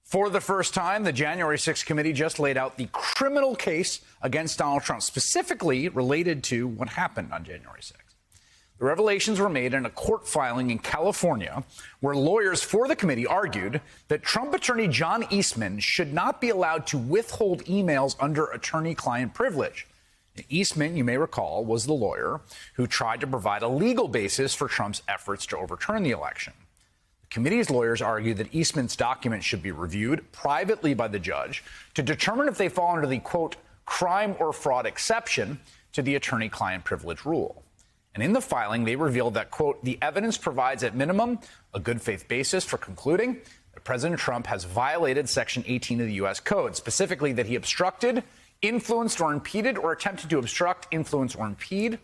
For the first time, the January 6th committee just laid out the criminal case against Donald Trump, specifically related to what happened on January 6th. The revelations were made in a court filing in California, where lawyers for the committee argued that Trump attorney John Eastman should not be allowed to withhold emails under attorney-client privilege. Eastman, you may recall, was the lawyer who tried to provide a legal basis for Trump's efforts to overturn the election. The committee's lawyers argued that Eastman's documents should be reviewed privately by the judge to determine if they fall under the, quote, crime or fraud exception to the attorney-client privilege rule. And in the filing, they revealed that, quote, the evidence provides at minimum a good faith basis for concluding that President Trump has violated Section 18 of the U.S. Code, specifically that he obstructed, influenced or impeded or attempted to obstruct, influence or impede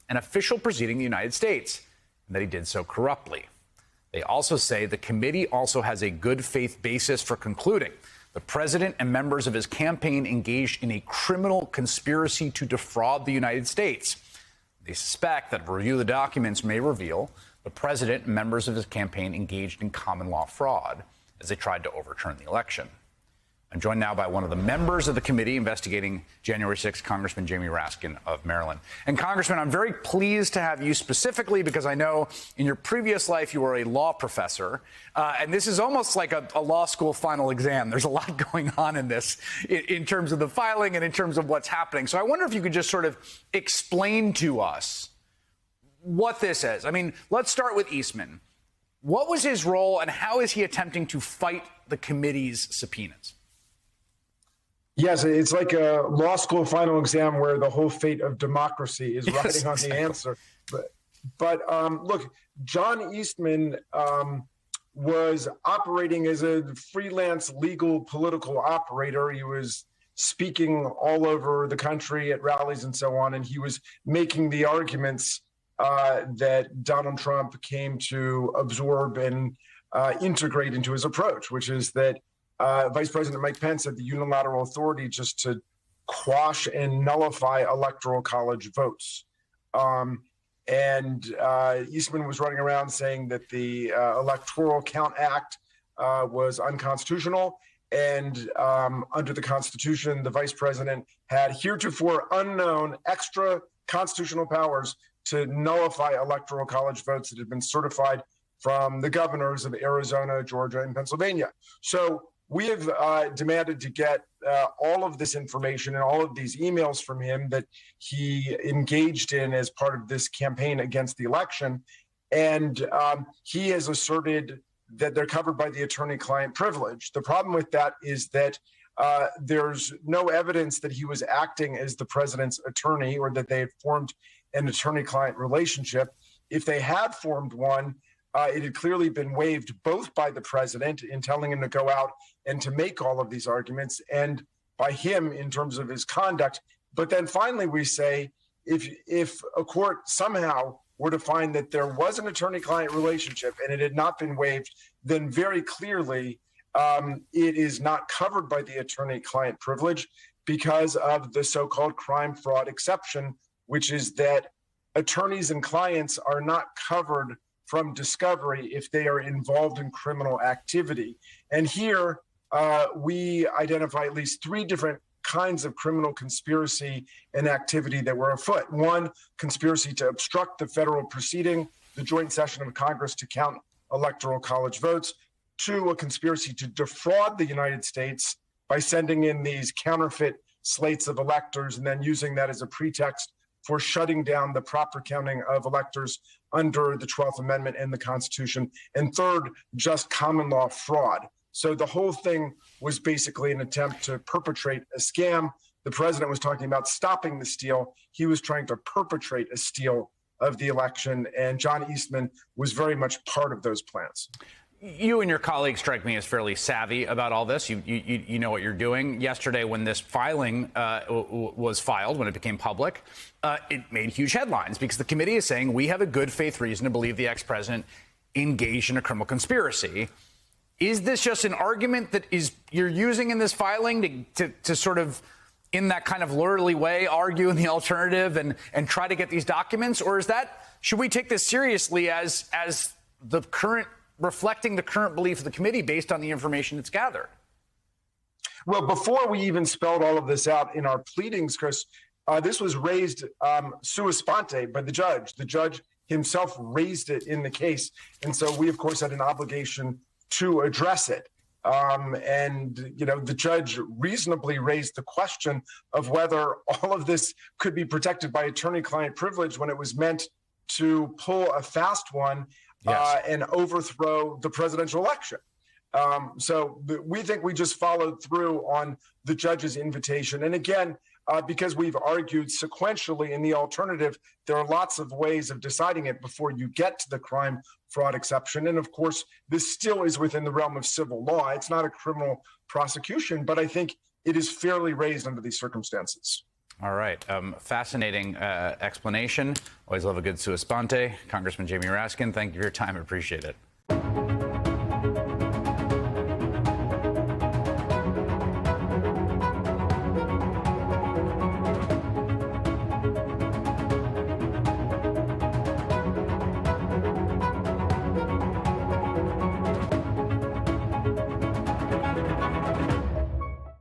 an official proceeding in the United States, and that he did so corruptly. They also say the committee also has a good faith basis for concluding the president and members of his campaign engaged in a criminal conspiracy to defraud the United States. They suspect that a review of the documents may reveal the president and members of his campaign engaged in common law fraud as they tried to overturn the election. I'm joined now by one of the members of the committee investigating January 6th, Congressman Jamie Raskin of Maryland. And Congressman, I'm very pleased to have you specifically because I know in your previous life you were a law professor, and this is almost like a law school final exam. There's a lot going on in this in terms of the filing and in terms of what's happening. So I wonder if you could just sort of explain to us what this is. I mean, let's start with Eastman. What was his role and how is he attempting to fight the committee's subpoenas? Yes, it's like a law school final exam where the whole fate of democracy is riding on the answer. But look, John Eastman was operating as a freelance legal political operator. He was speaking all over the country at rallies and so on, and he was making the arguments that Donald Trump came to absorb and integrate into his approach, which is that Vice President Mike Pence had the unilateral authority just to quash and nullify electoral college votes. And Eastman was running around saying that the Electoral Count Act was unconstitutional. And under the Constitution, the vice president had heretofore unknown extra constitutional powers to nullify electoral college votes that had been certified from the governors of Arizona, Georgia, and Pennsylvania. So we have demanded to get all of this information and all of these emails from him that he engaged in as part of this campaign against the election. And he has asserted that they're covered by the attorney-client privilege. The problem with that is that there's no evidence that he was acting as the president's attorney or that they had formed an attorney-client relationship. If they had formed one, it had clearly been waived both by the president in telling him to go out and to make all of these arguments and by him in terms of his conduct. But then finally, we say if a court somehow were to find that there was an attorney-client relationship and it had not been waived, then very clearly it is not covered by the attorney-client privilege because of the so-called crime fraud exception, which is that attorneys and clients are not covered from discovery if they are involved in criminal activity. And here we identify at least three different kinds of criminal conspiracy and activity that were afoot. One, conspiracy to obstruct the federal proceeding, the joint session of Congress to count electoral college votes. Two, a conspiracy to defraud the United States by sending in these counterfeit slates of electors and then using that as a pretext for shutting down the proper counting of electors under the 12th Amendment and the Constitution. And third, just common law fraud. So the whole thing was basically an attempt to perpetrate a scam. The president was talking about stopping the steal. He was trying to perpetrate a steal of the election. And John Eastman was very much part of those plans. You and your colleagues strike me as fairly savvy about all this. You know what you're doing. Yesterday, when this filing was filed, when it became public, it made huge headlines because the committee is saying we have a good faith reason to believe the ex-president engaged in a criminal conspiracy. Is this just an argument that you're using in this filing to sort of, in that kind of lawyerly way, argue in the alternative and try to get these documents? Or should we take this seriously as the current reflecting the current belief of the committee based on the information it's gathered? Well, before we even spelled all of this out in our pleadings, Chris, this was raised sua sponte by the judge. The judge himself raised it in the case. And so we, of course, had an obligation to address it. And, you know, the judge reasonably raised the question of whether all of this could be protected by attorney-client privilege when it was meant to pull a fast one and overthrow the presidential election. So we think we just followed through on the judge's invitation. And again, because we've argued sequentially in the alternative, there are lots of ways of deciding it before you get to the crime fraud exception. And of course, this still is within the realm of civil law. It's not a criminal prosecution, but I think it is fairly raised under these circumstances. All right. Fascinating explanation. Always love a good sua sponte. Congressman Jamie Raskin, thank you for your time. I appreciate it.